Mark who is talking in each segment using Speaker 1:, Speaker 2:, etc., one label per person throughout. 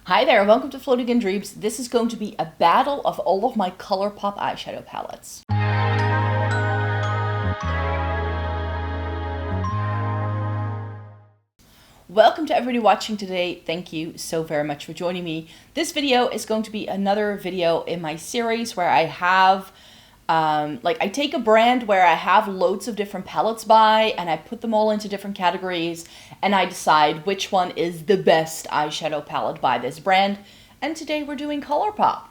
Speaker 1: Hi there, welcome to Floating in Dreams. This is going to be a battle of all of my Colourpop eyeshadow palettes. Welcome to everybody watching today. Thank you so very much for joining me. This video is going to be another video in my series where I have I take a brand where I have loads of different palettes by and I put them all into different categories and I decide which one is the best eyeshadow palette by this brand. And today we're doing Colourpop.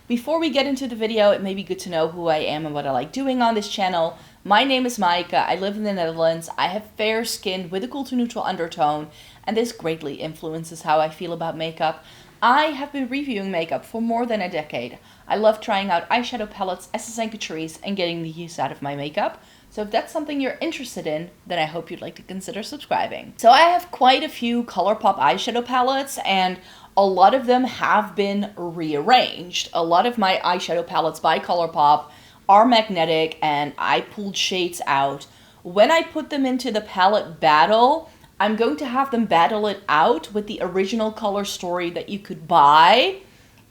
Speaker 1: Before we get into the video, it may be good to know who I am and what I like doing on this channel. My name is Maaike. I live in the Netherlands. I have fair skin with a cool to neutral undertone, and this greatly influences how I feel about makeup. I have been reviewing makeup for more than a decade. I love trying out eyeshadow palettes, accessories, and getting the use out of my makeup. So if that's something you're interested in, then I hope you'd like to consider subscribing. So I have quite a few Colourpop eyeshadow palettes, and a lot of them have been rearranged. A lot of my eyeshadow palettes by Colourpop are magnetic, and I pulled shades out. When I put them into the palette battle, I'm going to have them battle it out with the original color story that you could buy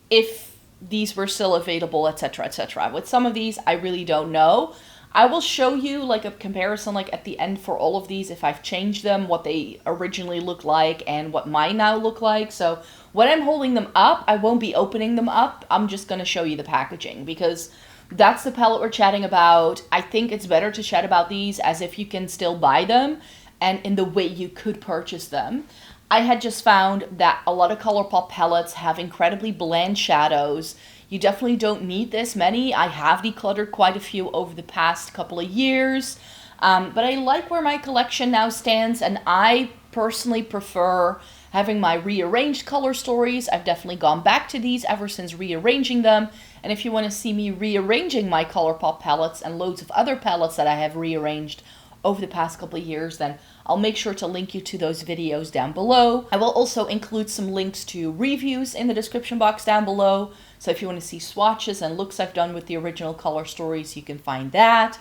Speaker 1: if these were still available, etc, etc. With some of these, I really don't know. I will show you like a comparison like at the end for all of these if I've changed them, what they originally look like and what mine now look like. So when I'm holding them up, I won't be opening them up. I'm just going to show you the packaging because that's the palette we're chatting about. I think it's better to chat about these as if you can still buy them and in the way you could purchase them. I had just found that a lot of Colourpop palettes have incredibly bland shadows. You definitely don't need this many. I have decluttered quite a few over the past couple of years, but I like where my collection now stands, and I personally prefer having my rearranged color stories. I've definitely gone back to these ever since rearranging them, and if you want to see me rearranging my Colourpop palettes and loads of other palettes that I have rearranged over the past couple of years, then I'll make sure to link you to those videos down below. I will also include some links to reviews in the description box down below. So if you want to see swatches and looks I've done with the original color stories, you can find that.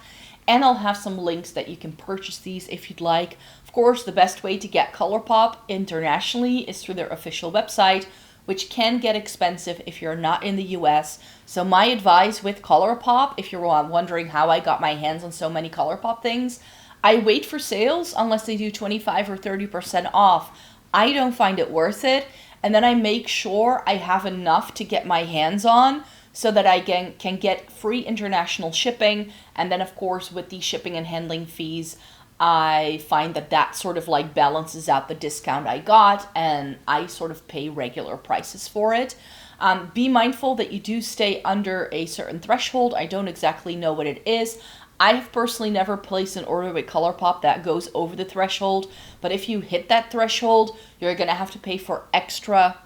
Speaker 1: And I'll have some links that you can purchase these if you'd like. Of course, the best way to get Colourpop internationally is through their official website, which can get expensive if you're not in the US. So my advice with Colourpop, if you're wondering how I got my hands on so many Colourpop things, I wait for sales unless they do 25 or 30% off. I don't find it worth it. And then I make sure I have enough to get my hands on so that I can get free international shipping. And then of course with the shipping and handling fees, I find that that sort of like balances out the discount I got and I sort of pay regular prices for it. Be mindful that you do stay under a certain threshold. I don't exactly know what it is. I have personally never placed an order with Colourpop that goes over the threshold, but if you hit that threshold, you're going to have to pay for extra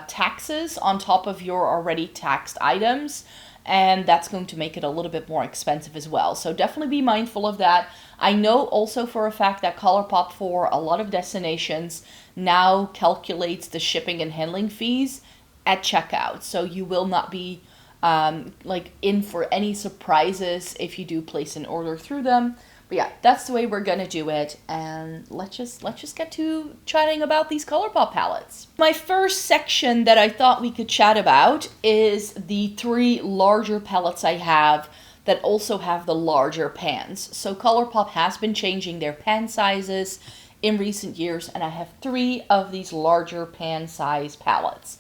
Speaker 1: taxes on top of your already taxed items, and that's going to make it a little bit more expensive as well. So definitely be mindful of that. I know also for a fact that Colourpop for a lot of destinations now calculates the shipping and handling fees at checkout, so you will not be in for any surprises if you do place an order through them. But yeah, that's the way we're gonna do it, and let's just get to chatting about these Colourpop palettes. My first section that I thought we could chat about is the three larger palettes I have that also have the larger pans. So Colourpop has been changing their pan sizes in recent years, and I have three of these larger pan size palettes.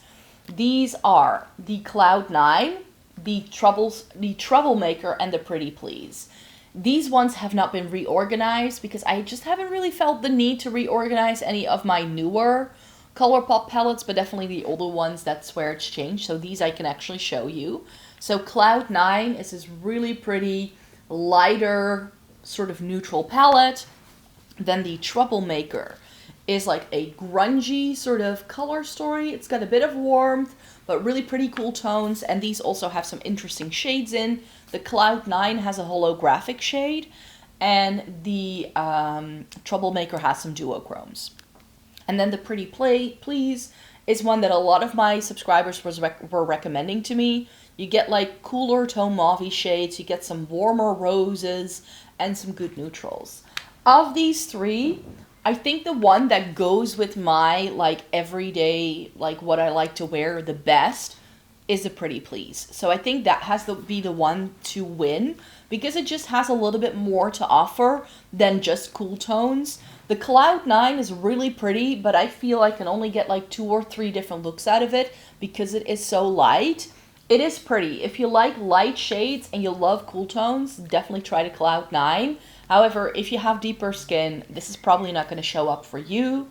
Speaker 1: These are the Cloud 9, the Troublemaker, and the Pretty Please. These ones have not been reorganized because I just haven't really felt the need to reorganize any of my newer Colourpop palettes, but definitely the older ones, that's where it's changed. So these I can actually show you. So Cloud 9 is this really pretty, lighter, sort of neutral palette. Then the Troublemaker is like a grungy sort of color story. It's got a bit of warmth, but really pretty cool tones, and these also have some interesting shades in. The Cloud 9 has a holographic shade, and the Troublemaker has some duochromes. And then the Pretty Please is one that a lot of my subscribers were recommending to me. You get like cooler tone mauve shades, you get some warmer roses, and some good neutrals. Of these three, I think the one that goes with my like everyday, like what I like to wear the best is the Pretty Please. So I think that has to be the one to win because it just has a little bit more to offer than just cool tones. The Cloud 9 is really pretty, but I feel I can only get like 2 or 3 different looks out of it because it is so light. It is pretty. If you like light shades and you love cool tones, definitely try the Cloud 9. However, if you have deeper skin, this is probably not going to show up for you.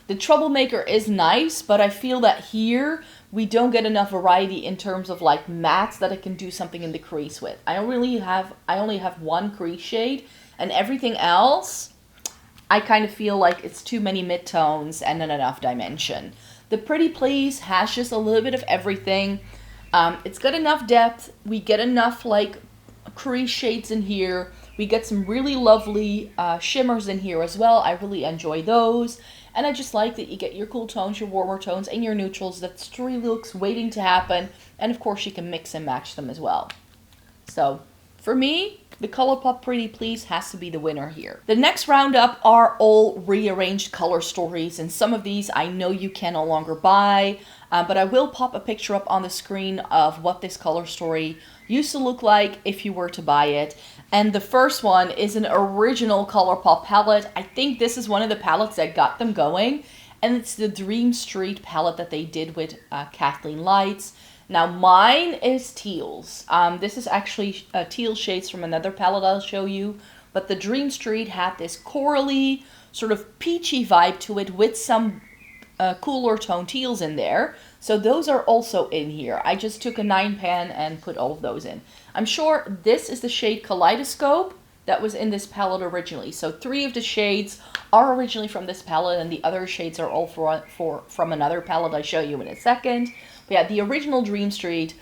Speaker 1: The Troublemaker is nice, but I feel that here we don't get enough variety in terms of like mattes that I can do something in the crease with. I only have one crease shade, and everything else, I kind of feel like it's too many midtones and not enough dimension. The Pretty Please has just a little bit of everything. It's got enough depth. We get enough like crease shades in here. We get some really lovely shimmers in here as well. I really enjoy those. And I just like that you get your cool tones, your warmer tones, and your neutrals. That's 3 looks waiting to happen. And of course you can mix and match them as well. So for me, the Colourpop Pretty Please has to be the winner here. The next roundup are all rearranged color stories, and some of these I know you can no longer buy, but I will pop a picture up on the screen of what this color story used to look like if you were to buy it. And the first one is an original Colourpop palette. I think this is one of the palettes that got them going, and it's the Dream Street palette that they did with Kathleen Lights. Now mine is teals. This is actually teal shades from another palette I'll show you. But the Dream Street had this corally, sort of peachy vibe to it with some cooler tone teals in there. So those are also in here. I just took a 9 pan and put all of those in. I'm sure this is the shade Kaleidoscope that was in this palette originally. So 3 of the shades are originally from this palette, and the other shades are all from another palette I'll show you in a second. But yeah, the original Dream Street,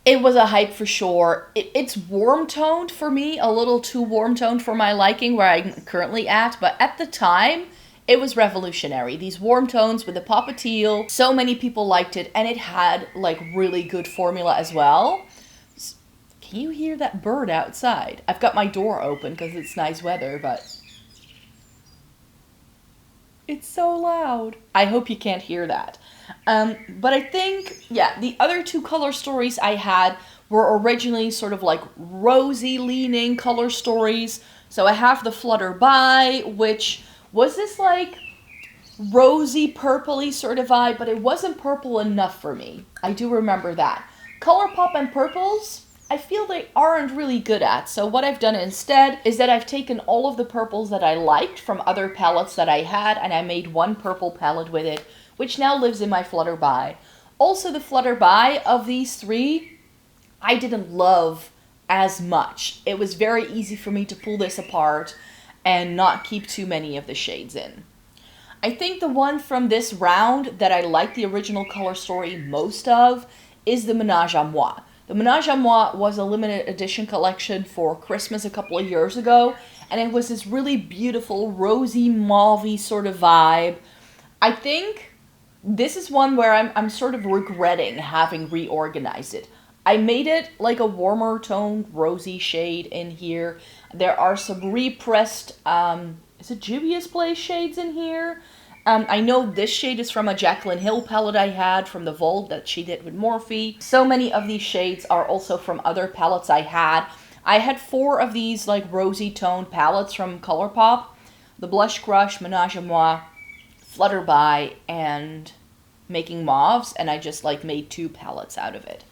Speaker 1: it was a hype for sure. It's warm toned for me, a little too warm toned for my liking where I'm currently at. But at the time, it was revolutionary. These warm tones with the pop of teal, so many people liked it, and it had like really good formula as well. Can you hear that bird outside? I've got my door open because it's nice weather, but it's so loud. I hope you can't hear that. But I think, yeah, the other 2 color stories I had were originally sort of like rosy leaning color stories. So I have the Flutter By, which was this like rosy purpley sort of vibe, but it wasn't purple enough for me. I do remember that. Colourpop and purples, I feel they aren't really good at. So what I've done instead is that I've taken all of the purples that I liked from other palettes that I had, and I made one purple palette with it, which now lives in my Flutter By. Also, the Flutter By of these 3, I didn't love as much. It was very easy for me to pull this apart and not keep too many of the shades in. I think the one from this round that I like the original color story most of is the Ménage à Moi. The Ménage à Moi was a limited edition collection for Christmas a couple of years ago, and it was this really beautiful rosy mauve-y sort of vibe. I think this is one where I'm sort of regretting having reorganized it. I made it like a warmer toned rosy shade in here. There are some repressed, is it Juvia's Place shades in here? I know this shade is from a Jaclyn Hill palette I had from the Vault that she did with Morphe. So many of these shades are also from other palettes I had. I had 4 of these like rosy toned palettes from Colourpop. The Blush Crush, Ménage à Moi, Flutter By, and Making Mauves, and I just like made 2 palettes out of it.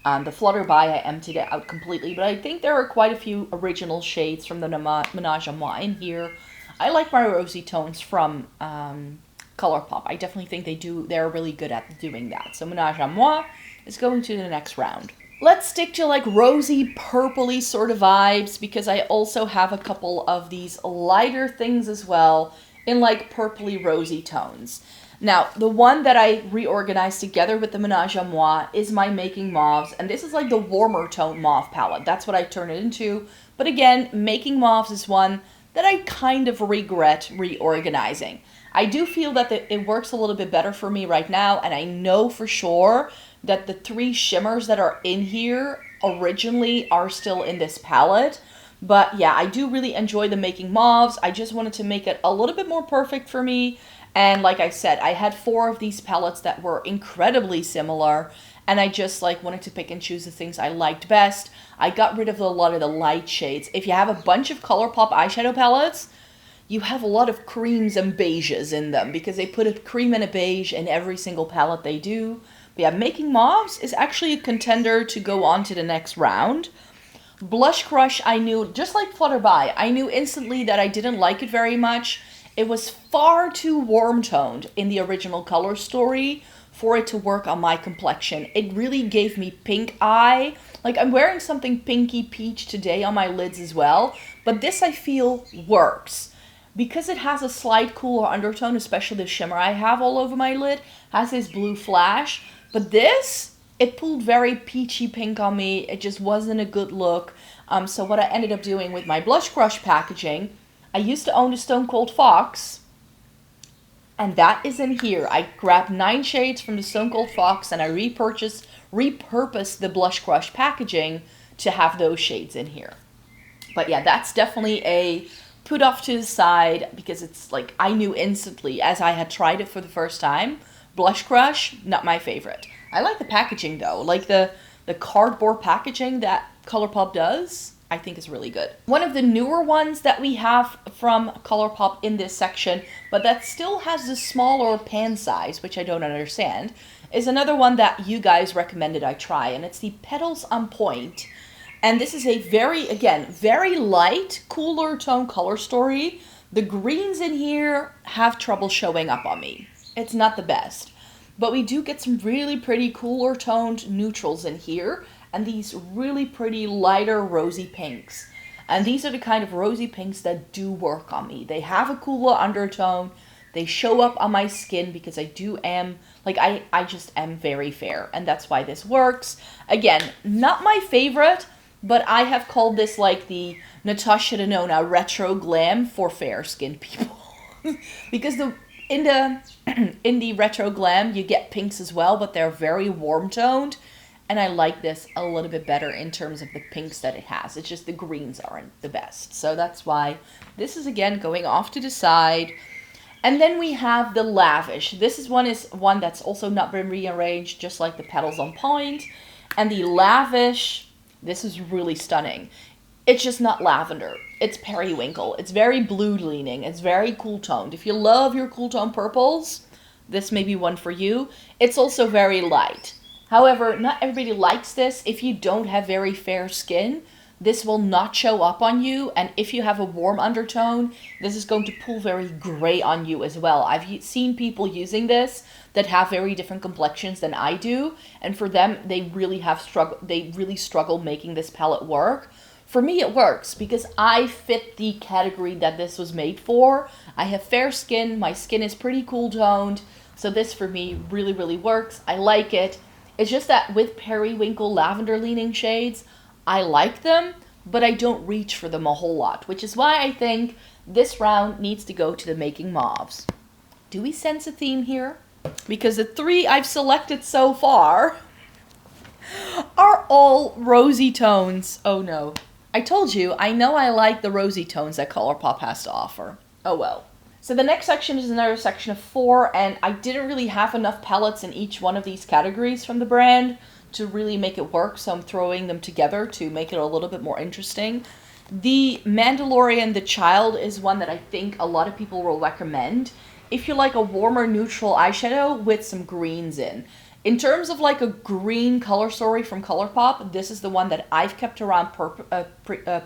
Speaker 1: The Flutter By, I emptied it out completely, but I think there are quite a few original shades from the Ménage à Moi in here. I like my rosy tones from Colourpop. I definitely think they're really good at doing that. So Ménage à Moi is going to the next round. Let's stick to like rosy purpley sort of vibes, because I also have a couple of these lighter things as well in like purpley rosy tones. Now, the one that I reorganized together with the Ménage à Moi is my Making Mauves, and this is like the warmer tone mauve palette. That's what I turned it into. But again, Making Mauves is one that I kind of regret reorganizing. I do feel that it works a little bit better for me right now, and I know for sure that the 3 shimmers that are in here originally are still in this palette. But yeah, I do really enjoy the making mauves. I just wanted to make it a little bit more perfect for me. And like I said, I had 4 of these palettes that were incredibly similar. And I just like wanted to pick and choose the things I liked best. I got rid of a lot of the light shades. If you have a bunch of Colourpop eyeshadow palettes, you have a lot of creams and beiges in them because they put a cream and a beige in every single palette they do. But yeah, making mauves is actually a contender to go on to the next round. Blush Crush, I knew, just like Flutterby, I knew instantly that I didn't like it very much. It was far too warm-toned in the original color story for it to work on my complexion. It really gave me pink eye. Like, I'm wearing something pinky peach today on my lids as well, but this I feel works. Because it has a slight cooler undertone, especially the shimmer I have all over my lid, has this blue flash. But this, it pulled very peachy pink on me. It just wasn't a good look. So what I ended up doing with my Blush Crush packaging, I used to own the Stone Cold Fox, and that is in here. I grabbed 9 shades from the Stone Cold Fox, and I repurposed the Blush Crush packaging to have those shades in here. But yeah, that's definitely a put off to the side because it's like I knew instantly as I had tried it for the first time. Blush Crush, not my favorite. I like the packaging though. Like the cardboard packaging that Colourpop does, I think is really good. One of the newer ones that we have from Colourpop in this section, but that still has the smaller pan size, which I don't understand, is another one that you guys recommended I try, and it's the Petals on Point. And this is a very, again, very light, cooler tone color story. The greens in here have trouble showing up on me. It's not the best. But we do get some really pretty cooler toned neutrals in here. And these really pretty lighter rosy pinks. And these are the kind of rosy pinks that do work on me. They have a cooler undertone. They show up on my skin because I just am very fair. And that's why this works. Again, not my favorite. But I have called this like the Natasha Denona retro glam for fair skinned people. Because in the retro glam you get pinks as well, but they're very warm toned. And I like this a little bit better in terms of the pinks that it has. It's just the greens aren't the best. So that's why this is again going off to the side. And then we have the Lavish. This is one that's also not been rearranged, just like the Petals on Point. And the Lavish, this is really stunning. It's just not lavender. It's periwinkle. It's very blue leaning. It's very cool toned. If you love your cool tone purples, this may be one for you. It's also very light. However, not everybody likes this. If you don't have very fair skin, this will not show up on you. And if you have a warm undertone, this is going to pull very gray on you as well. I've seen people using this that have very different complexions than I do. And for them, they really struggle making this palette work. For me, it works because I fit the category that this was made for. I have fair skin. My skin is pretty cool toned. So this for me really, really works. I like it. It's just that with periwinkle lavender leaning shades, I like them, but I don't reach for them a whole lot, which is why I think this round needs to go to the Making Mauves. Do we sense a theme here? Because the 3 I've selected so far are all rosy tones. Oh no. I told you, I know I like the rosy tones that Colourpop has to offer. Oh well. So the next section is another section of 4, and I didn't really have enough palettes in each one of these categories from the brand to really make it work, so I'm throwing them together to make it a little bit more interesting. The Mandalorian The Child is one that I think a lot of people will recommend if you like a warmer neutral eyeshadow with some greens in. In terms of like a green color story from Colourpop, this is the one that I've kept around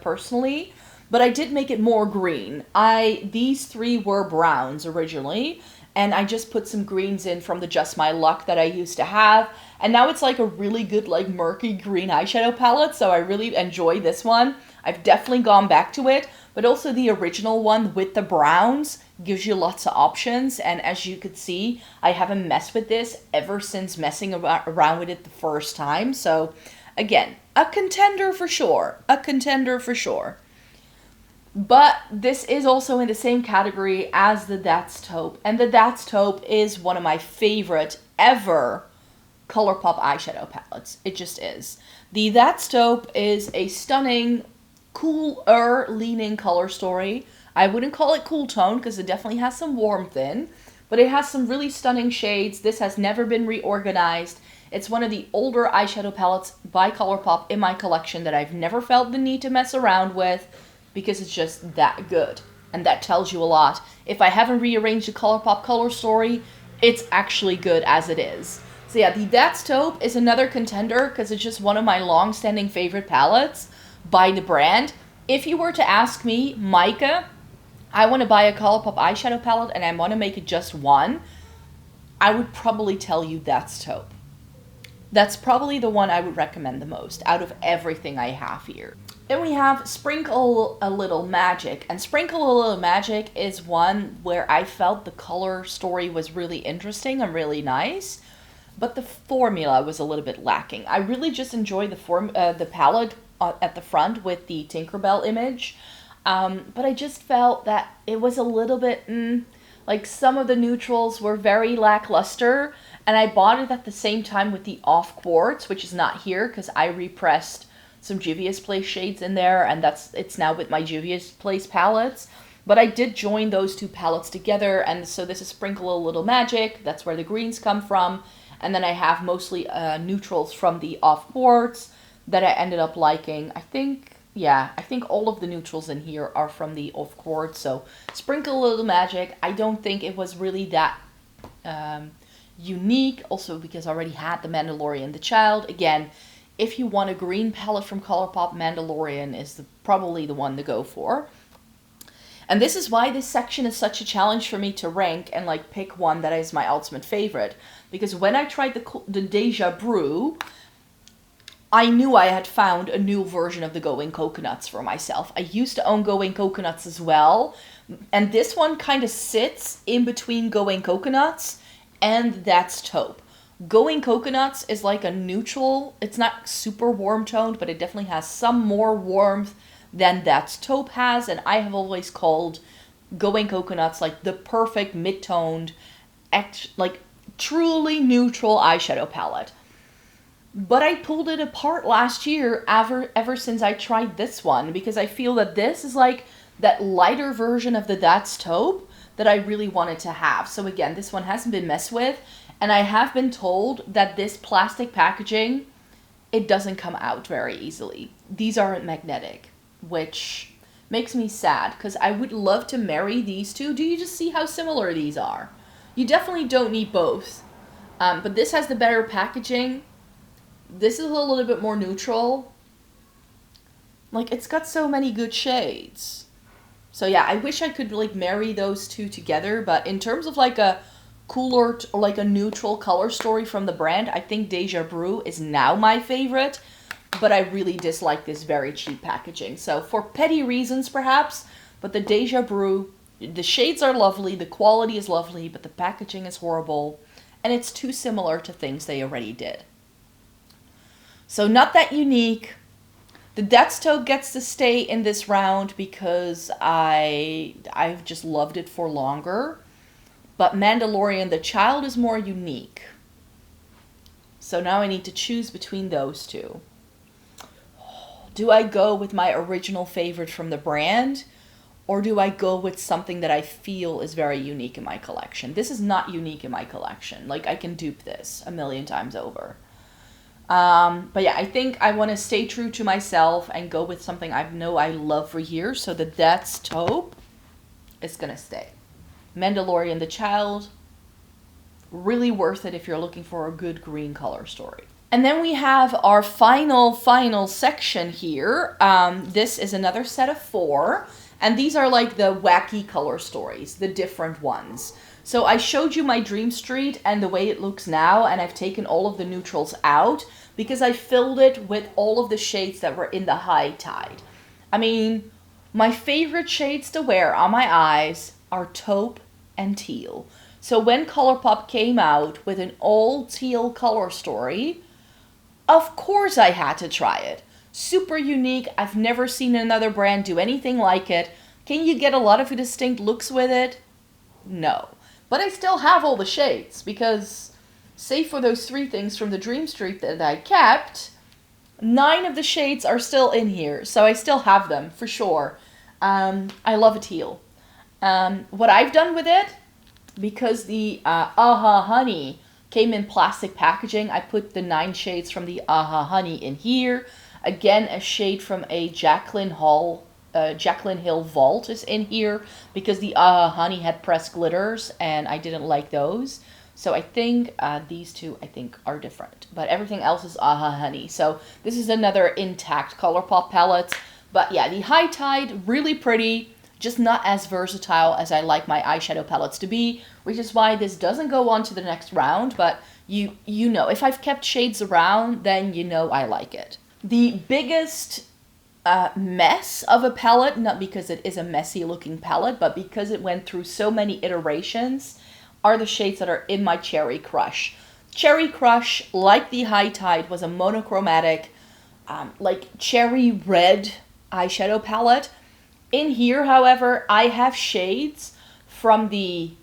Speaker 1: personally, but I did make it more green. These 3 were browns originally, and I just put some greens in from the Just My Luck that I used to have. And now it's like a really good like murky green eyeshadow palette, so I really enjoy this one. I've definitely gone back to it, but also the original one with the browns gives you lots of options. And as you could see, I haven't messed with this ever since messing around with it the first time. So again, a contender for sure. A contender for sure. But this is also in the same category as the That's Taupe. And the That's Taupe is one of my favorite ever Colourpop eyeshadow palettes. It just is. The That's Taupe is a stunning cooler leaning color story. I wouldn't call it cool tone because it definitely has some warmth in, but it has some really stunning shades. This has never been reorganized. It's one of the older eyeshadow palettes by Colourpop in my collection that I've never felt the need to mess around with because it's just that good. And that tells you a lot. If I haven't rearranged the Colourpop color story, it's actually good as it is. So yeah, the That's Taupe is another contender because it's just one of my long-standing favorite palettes by the brand. If you were to ask me, Micah, I want to buy a Colourpop eyeshadow palette and I want to make it just one, I would probably tell you That's Taupe. That's probably the one I would recommend the most out of everything I have here. Then we have Sprinkle a Little Magic. And Sprinkle a Little Magic is one where I felt the color story was really interesting and really nice, but the formula was a little bit lacking. I really just enjoy the palette at the front with the Tinkerbell image, but I just felt that it was a little bit, like some of the neutrals were very lackluster, and I bought it at the same time with the Off Quartz, which is not here because I repressed some Juvia's Place shades in there, and it's now with my Juvia's Place palettes. But I did join those two palettes together, and so this is Sprinkle a Little Magic. That's where the greens come from. And then I have mostly neutrals from the Off Quartz that I ended up liking. I think all of the neutrals in here are from the Off Quartz. So Sprinkle a Little Magic, I don't think it was really that unique. Also because I already had the Mandalorian the Child. Again, if you want a green palette from Colourpop, Mandalorian is probably the one to go for. And this is why this section is such a challenge for me to rank and like pick one that is my ultimate favorite. Because when I tried the Deja Brew, I knew I had found a new version of the Going Coconuts for myself. I used to own Going Coconuts as well. And this one kind of sits in between Going Coconuts and That's Taupe. Going Coconuts is like a neutral. It's not super warm toned, but it definitely has some more warmth than That's Taupe has. And I have always called Going Coconuts like the perfect mid-toned, like truly neutral eyeshadow palette. But I pulled it apart last year ever since I tried this one, because I feel that this is like that lighter version of the That's Taupe that I really wanted to have. So again, this one hasn't been messed with. And I have been told that this plastic packaging, it doesn't come out very easily. These aren't magnetic, which makes me sad because I would love to marry these two. Do you just see how similar these are? You definitely don't need both. But this has the better packaging. This is a little bit more neutral. Like, it's got so many good shades. So yeah, I wish I could like marry those two together. But in terms of like a cooler or like a neutral color story from the brand, I think Deja Brew is now my favorite, but I really dislike this very cheap packaging. So for petty reasons perhaps, but the Deja Brew, the shades are lovely, the quality is lovely, but the packaging is horrible, and it's too similar to things they already did. So not that unique. The That's Taupe gets to stay in this round because I've just loved it for longer. But Mandalorian the Child is more unique. So now I need to choose between those two. Do I go with my original favorite from the brand? Or do I go with something that I feel is very unique in my collection? This is not unique in my collection. Like, I can dupe this a million times over. But yeah, I think I want to stay true to myself and go with something I know I love for years. So the That's Taupe is going to stay. Mandalorian the Child, really worth it if you're looking for a good green color story. And then we have our final section here. This is another set of 4, and these are like the wacky color stories, the different ones. So I showed you my Dream Street and the way it looks now, and I've taken all of the neutrals out because I filled it with all of the shades that were in the high tide. I mean, my favorite shades to wear on my eyes are taupe and teal. So when Colourpop came out with an all teal color story, of course I had to try it. Super unique. I've never seen another brand do anything like it. Can you get a lot of distinct looks with it? No. But I still have all the shades because, save for those 3 things from the Dream Street that I kept, 9 of the shades are still in here, so I still have them for sure. I love a teal. What I've done with it, because the Aha Honey came in plastic packaging, I put the 9 shades from the Aha Honey in here. Again, a shade from a Jaclyn Hill Vault is in here because the Aha Honey had pressed glitters and I didn't like those. So I think these two, I think, are different. But everything else is Aha Honey. So this is another intact Colourpop palette. But yeah, the High Tide, really pretty. Just not as versatile as I like my eyeshadow palettes to be. Which is why this doesn't go on to the next round. But you know, if I've kept shades around, then you know I like it. The biggest mess of a palette, not because it is a messy looking palette, but because it went through so many iterations, are the shades that are in my Cherry Crush. Cherry Crush, like the High Tide, was a monochromatic, like cherry red eyeshadow palette. In here, however, I have shades from the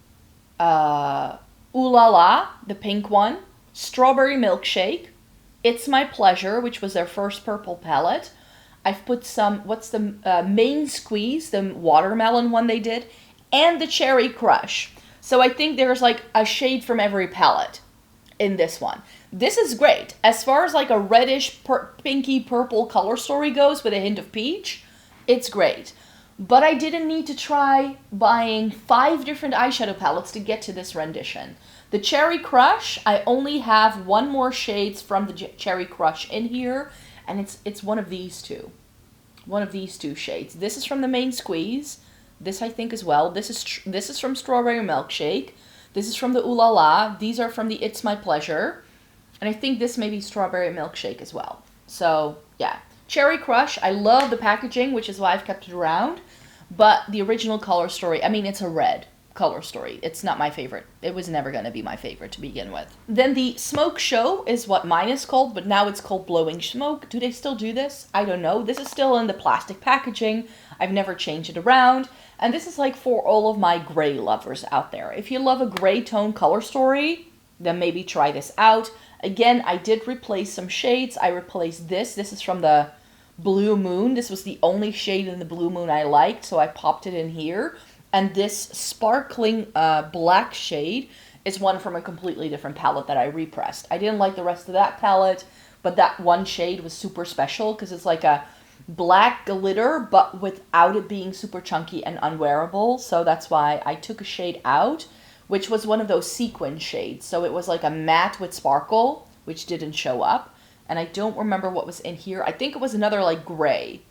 Speaker 1: Ooh La La, the pink one, Strawberry Milkshake, It's My Pleasure, which was their first purple palette. I've put some, what's the Main Squeeze, the watermelon one they did, and the Cherry Crush. So I think there's like a shade from every palette in this one. This is great. As far as like a reddish, pinky purple color story goes with a hint of peach, it's great. But I didn't need to try buying 5 different eyeshadow palettes to get to this rendition. The Cherry Crush, I only have 1 more shades from the Cherry Crush in here, and it's one of these two. One of these 2 shades. This is from the Main Squeeze. This I think as well. This is from Strawberry Milkshake. This is from the Ooh La La. These are from the It's My Pleasure. And I think this may be Strawberry Milkshake as well. So, yeah. Cherry Crush, I love the packaging, which is why I've kept it around. But the original color story, I mean, it's a red color story. It's not my favorite. It was never going to be my favorite to begin with. Then the Smoke Show is what mine is called, but now it's called Blowing Smoke. Do they still do this? I don't know. This is still in the plastic packaging. I've never changed it around. And this is like for all of my gray lovers out there. If you love a gray tone color story, then maybe try this out. Again, I did replace some shades. I replaced this. This is from the Blue Moon. This was the only shade in the Blue Moon I liked, so I popped it in here. And this sparkling black shade is one from a completely different palette that I repressed. I didn't like the rest of that palette, but that one shade was super special because it's like a black glitter, but without it being super chunky and unwearable. So that's why I took a shade out, which was one of those sequin shades. So it was like a matte with sparkle, which didn't show up. And I don't remember what was in here. I think it was another like gray.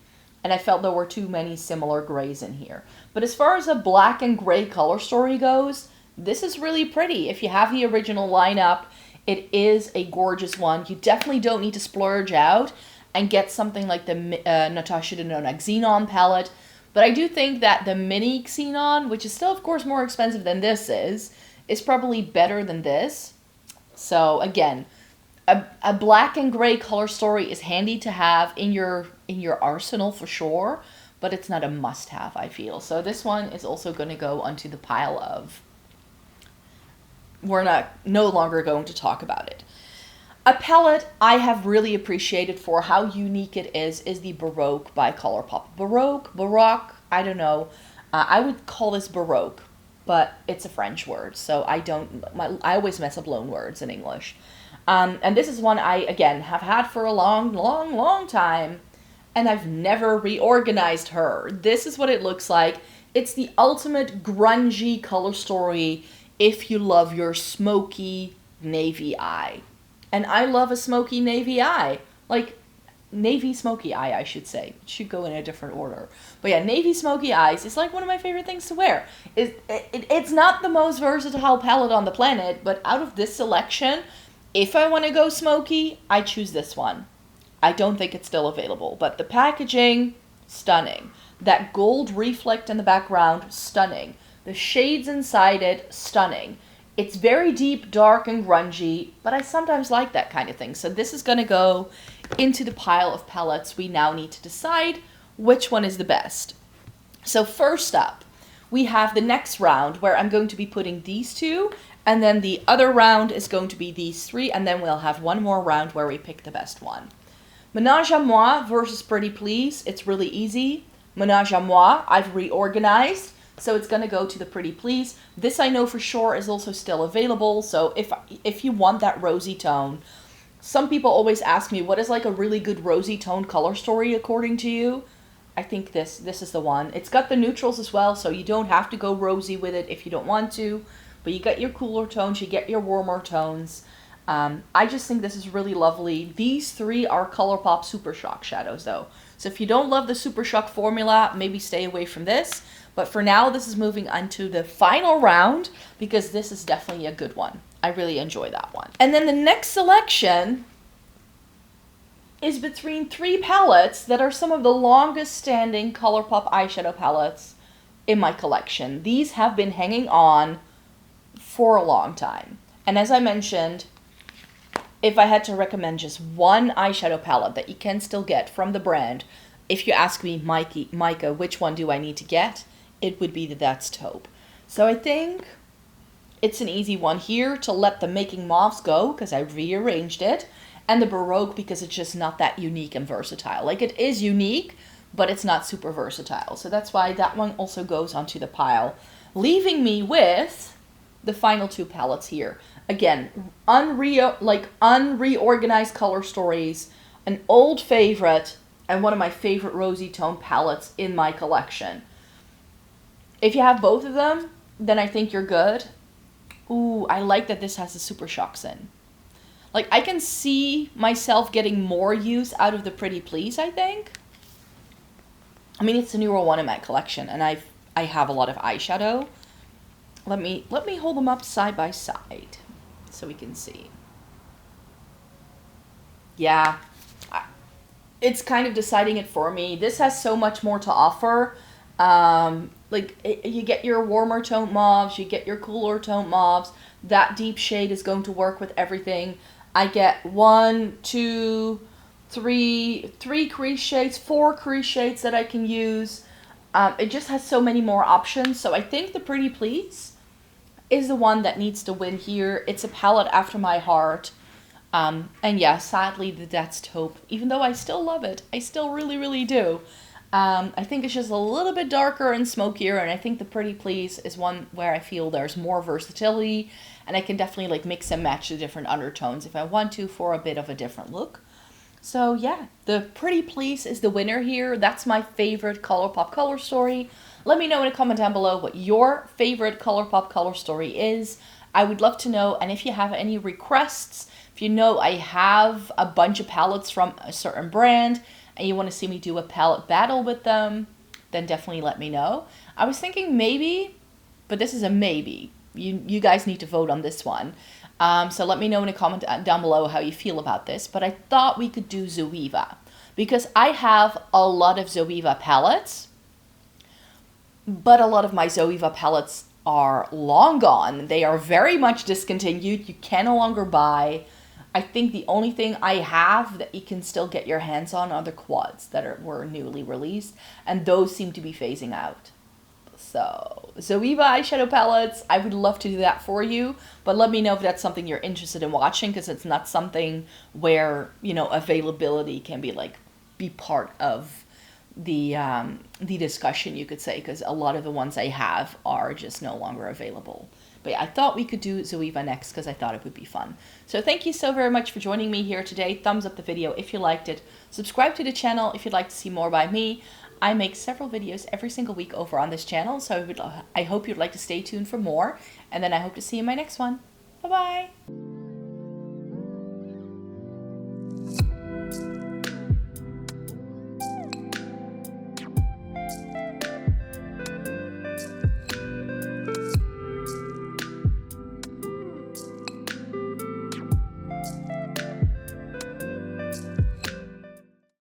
Speaker 1: And I felt there were too many similar grays in here. But as far as a black and gray color story goes, this is really pretty. If you have the original lineup, it is a gorgeous one. You definitely don't need to splurge out and get something like the Natasha Denona Xenon palette. But I do think that the mini Xenon, which is still, of course, more expensive than this is probably better than this. So, again, a black and gray color story is handy to have in your arsenal for sure, but it's not a must-have, I feel. So this one is also going to go onto the pile of... We're no longer going to talk about it. A palette I have really appreciated for how unique it is the Baroque by Colourpop. Baroque, I don't know. I would call this Baroque, but it's a French word, so I always mess up loan words in English. And this is one I, again, have had for a long time, and I've never reorganized her. This is what it looks like. It's the ultimate grungy color story if you love your smoky navy eye. And I love a smoky navy eye. Like, navy smoky eye, I should say. It should go in a different order. But yeah, navy smoky eyes is like one of my favorite things to wear. It's not the most versatile palette on the planet, but out of this selection, if I want to go smoky, I choose this one. I don't think it's still available, but the packaging, stunning. That gold reflect in the background, stunning. The shades inside it, stunning. It's very deep, dark, and grungy, but I sometimes like that kind of thing. So this is going to go into the pile of palettes. We now need to decide which one is the best. So first up, we have the next round where I'm going to be putting these two, and then the other round is going to be these three, and then we'll have one more round where we pick the best one. Menage à Moi versus Pretty Please. It's really easy. Menage à Moi, I've reorganized, so it's going to go to the Pretty Please. This I know for sure is also still available, so if you want that rosy tone. Some people always ask me, what is like a really good rosy tone color story according to you? I think this is the one. It's got the neutrals as well, so you don't have to go rosy with it if you don't want to. But you get your cooler tones, you get your warmer tones. I just think this is really lovely. These three are Colourpop Super Shock shadows though. So if you don't love the Super Shock formula, maybe stay away from this. But for now, this is moving on to the final round because this is definitely a good one. I really enjoy that one. And then the next selection is between three palettes that are some of the longest standing Colourpop eyeshadow palettes in my collection. These have been hanging on for a long time. And as I mentioned, if I had to recommend just one eyeshadow palette that you can still get from the brand, if you ask me, Micah, which one do I need to get? It would be the That's Taupe. So I think it's an easy one here to let the Making Mauves go because I rearranged it. And the Baroque because it's just not that unique and versatile. Like it is unique, but it's not super versatile. So that's why that one also goes onto the pile. Leaving me with the final two palettes here. Again, unreorganized color stories, an old favorite, and one of my favorite rosy tone palettes in my collection. If you have both of them, then I think you're good. Ooh, I like that this has the Super Shocks in. Like, I can see myself getting more use out of the Pretty Please, I think. I mean, it's the newer one in my collection, and I have a lot of eyeshadow. Let me hold them up side by side so we can see. Yeah, it's kind of deciding it for me. This has so much more to offer. You get your warmer tone mauves, you get your cooler tone mauves. That deep shade is going to work with everything. I get 1, 2, 3 crease shades, 4 crease shades that I can use. It just has so many more options. So I think the Pretty Please is the one that needs to win here. It's a palette after my heart. And yeah, sadly, the That's Taupe, even though I still love it, I still really, really do. I think it's just a little bit darker and smokier, and I think the Pretty Please is one where I feel there's more versatility, and I can definitely like mix and match the different undertones if I want to for a bit of a different look. So yeah, the Pretty Please is the winner here. That's my favorite Colourpop color story. Let me know in a comment down below what your favorite Colourpop color story is. I would love to know, and if you have any requests, if you know I have a bunch of palettes from a certain brand, and you want to see me do a palette battle with them, then definitely let me know. I was thinking maybe, but this is a maybe. You guys need to vote on this one. So let me know in a comment down below how you feel about this. But I thought we could do Zoeva, because I have a lot of Zoeva palettes, but a lot of my Zoeva palettes are long gone. They are very much discontinued. You can no longer buy. I think the only thing I have that you can still get your hands on are the quads that were newly released, and those seem to be phasing out. So, Zoeva eyeshadow palettes, I would love to do that for you, but let me know if that's something you're interested in watching, because it's not something where, you know, availability can be part of the discussion, you could say, because a lot of the ones I have are just no longer available. But yeah, I thought we could do Zoeva next because I thought it would be fun. So thank you so very much for joining me here today. Thumbs up the video if you liked it. Subscribe to the channel if you'd like to see more by me. I make several videos every single week over on this channel, so I hope you'd like to stay tuned for more. And then I hope to see you in my next one. Bye-bye.